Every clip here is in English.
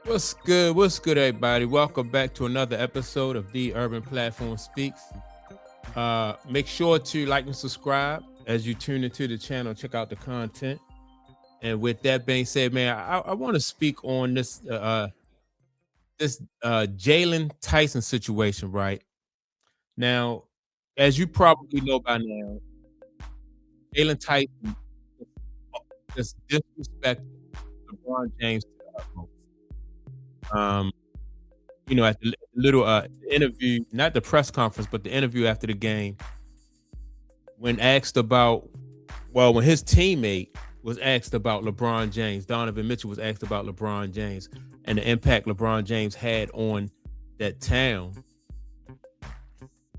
What's good? What's good, everybody? Welcome back to another episode of The Urban Platform Speaks. Make sure to like and subscribe as you tune into the channel. Check out the content. And with that being said, man, I want to speak on this Jalen Tyson situation. Right now, as you probably know by now, Jalen Tyson just disrespected LeBron James to the utmost. Um, at the little interview, not the press conference, but the interview after the game, when asked about, well, when his teammate was asked about LeBron James, Donovan Mitchell was asked about LeBron James and the impact LeBron James had on that town,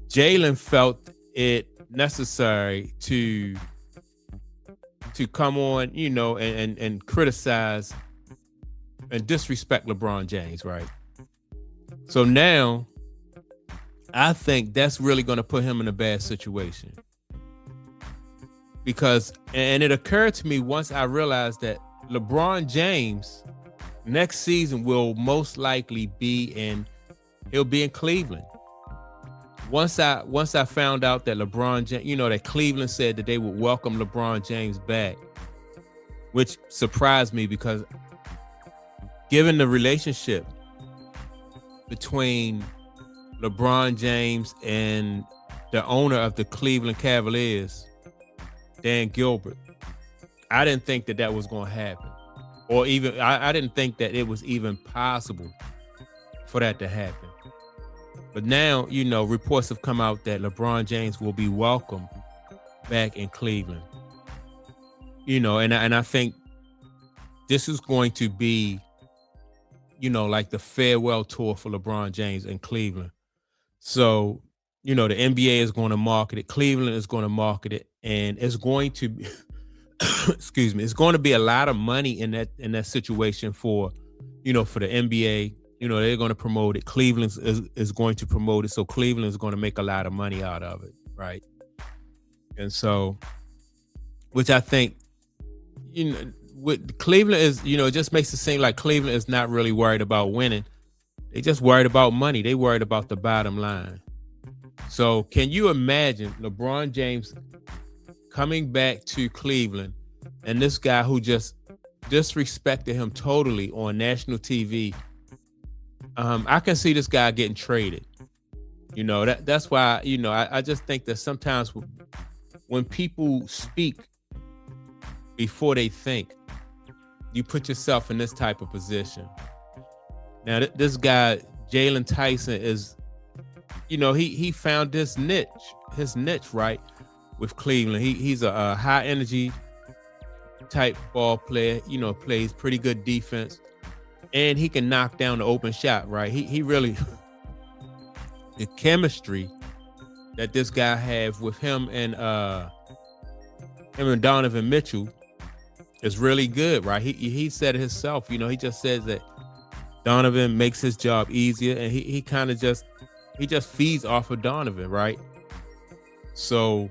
Jalen felt it necessary to come on, and criticize and disrespect LeBron James, right? So now I think that's really going to put him in a bad situation. Because, and it occurred to me once I realized that LeBron James next season will most likely he'll be in Cleveland. Once I found out that LeBron James, that Cleveland said that they would welcome LeBron James back, which surprised me because given the relationship between LeBron James and the owner of the Cleveland Cavaliers, Dan Gilbert, I didn't think that was going to happen. Or even, I didn't think that it was even possible for that to happen. But now, reports have come out that LeBron James will be welcomed back in Cleveland. And I think this is going to be, like the farewell tour for LeBron James in Cleveland. So, the NBA is going to market it. Cleveland is going to market it. And it's going to be, excuse me, it's going to be a lot of money in that situation for the NBA. They're going to promote it. Cleveland is going to promote it. So Cleveland is going to make a lot of money out of it, right? And so, which I think, with Cleveland is, it just makes it seem like Cleveland is not really worried about winning. They just worried about money. They worried about the bottom line. So can you imagine LeBron James coming back to Cleveland and this guy who just disrespected him totally on national TV? I can see this guy getting traded. That's why, I just think that sometimes when people speak before they think, you put yourself in this type of position. Now, this guy, Jalen Tyson, is, he found his niche, right, with Cleveland. He's a high energy type ball player, plays pretty good defense, and he can knock down the open shot, right? He really, the chemistry that this guy have with him and Donovan Mitchell is really good, right? He said it himself, he just says that Donovan makes his job easier, and he kind of just feeds off of Donovan, right? So,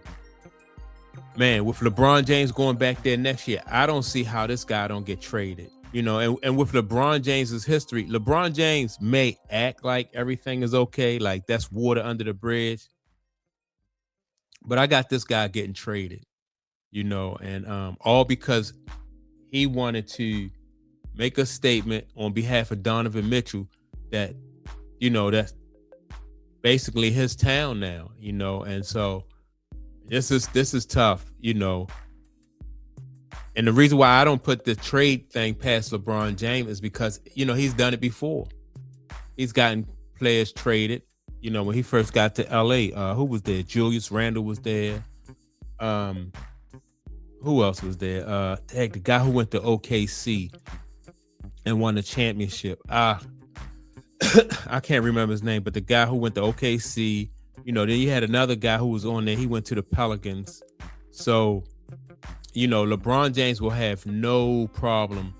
man, with LeBron James going back there next year, I don't see how this guy don't get traded, and with LeBron James's history, LeBron James may act like everything is okay, like that's water under the bridge, but I got this guy getting traded, and all because he wanted to make a statement on behalf of Donovan Mitchell that, that's basically his town now, and so this is tough, and the reason why I don't put the trade thing past LeBron James is because, he's done it before. He's gotten players traded, when he first got to LA, who was there? Julius Randle was there. Who else was there? The guy who went to OKC and won the championship. I can't remember his name, but the guy who went to OKC, then you had another guy who was on there. He went to the Pelicans. So, LeBron James will have no problem,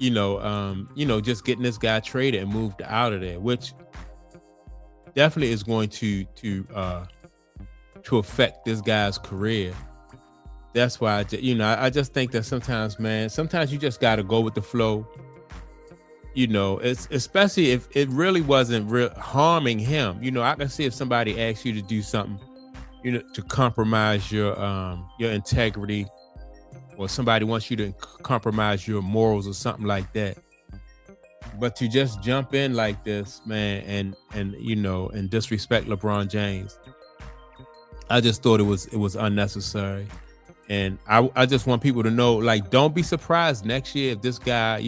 just getting this guy traded and moved out of there, which definitely is going to affect this guy's career. That's why I just think that sometimes, man, you just got to go with the flow. it's especially if it really wasn't harming him. I can see if somebody asks you to do something, to compromise your integrity, or somebody wants you to compromise your morals or something like that. But to just jump in like this, man, and disrespect LeBron James, I just thought it was unnecessary. And I just want people to know, like, don't be surprised next year if this guy,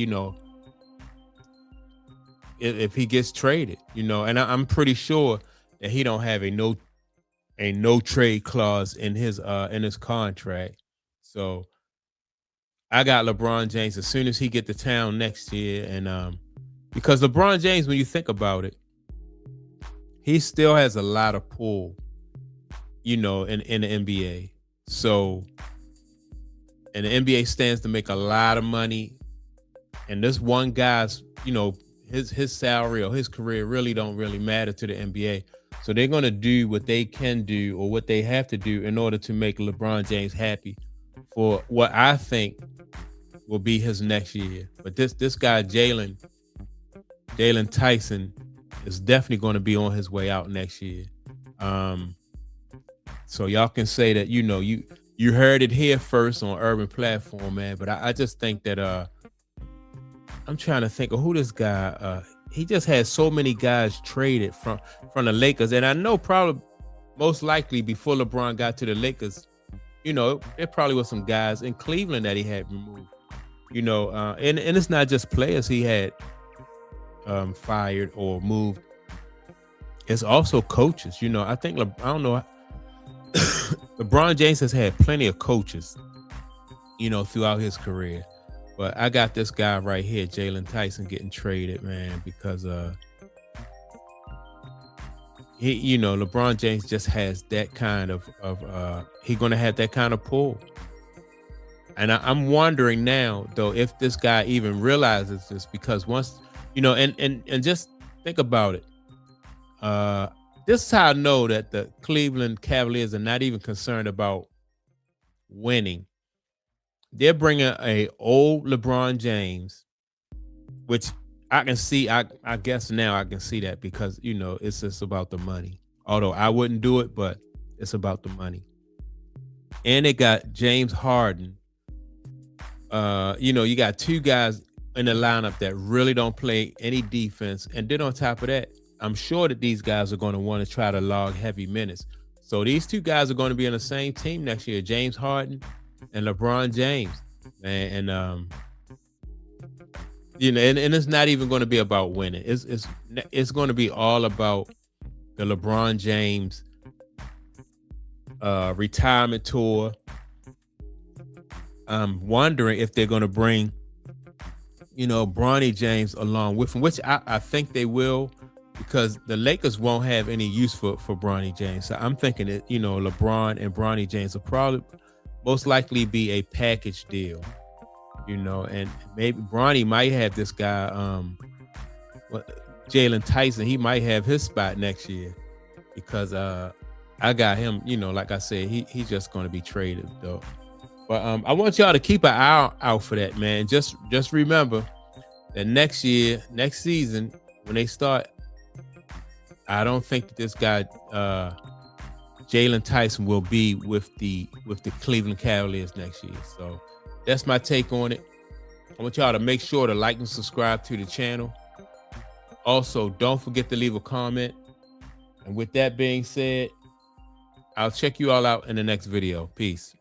if he gets traded, and I'm pretty sure that he don't have a no trade clause in his contract. So I got LeBron James as soon as he get to town next year, and because LeBron James, when you think about it, he still has a lot of pull, in the NBA. So, and the NBA stands to make a lot of money, and this one guy's, his salary or his career don't really matter to the NBA. So they're going to do what they can do or what they have to do in order to make LeBron James happy for what I think will be his next year. But this guy, Jaylen Tyson, is definitely going to be on his way out next year. So y'all can say that, you heard it here first on Urban Platform, man. But I just think that I'm trying to think of who this guy. He just had so many guys traded from the Lakers, and I know probably most likely before LeBron got to the Lakers, there probably was some guys in Cleveland that he had removed. And it's not just players he had fired or moved. It's also coaches. I think I don't know. LeBron James has had plenty of coaches, throughout his career. But I got this guy right here, Jaylen Tyson, getting traded, man, because LeBron James just has that kind of he's gonna have that kind of pull. And I'm wondering now, though, if this guy even realizes this, because once, and just think about it. This is how I know that the Cleveland Cavaliers are not even concerned about winning. They're bringing a old LeBron James, which I can see. I guess now I can see that because, it's just about the money. Although I wouldn't do it, but it's about the money. And they got James Harden. You got two guys in the lineup that really don't play any defense. And then on top of that, I'm sure that these guys are going to want to try to log heavy minutes. So these two guys are going to be on the same team next year, James Harden and LeBron James, man. And and it's not even going to be about winning. It's going to be all about the LeBron James retirement tour. I'm wondering if they're going to bring, Bronny James along with him, which I think they will, because the Lakers won't have any use for Bronny James. So I'm thinking that, LeBron and Bronny James will probably most likely be a package deal, and maybe Bronny might have this guy, Jalen Tyson. He might have his spot next year because I got him, like I said, he's just going to be traded though. But I want y'all to keep an eye out for that, man. Just remember that next season, when they start, I don't think that this guy, Jalen Tyson, will be with the Cleveland Cavaliers next year. So that's my take on it. I want y'all to make sure to like and subscribe to the channel. Also, don't forget to leave a comment. And with that being said, I'll check you all out in the next video. Peace.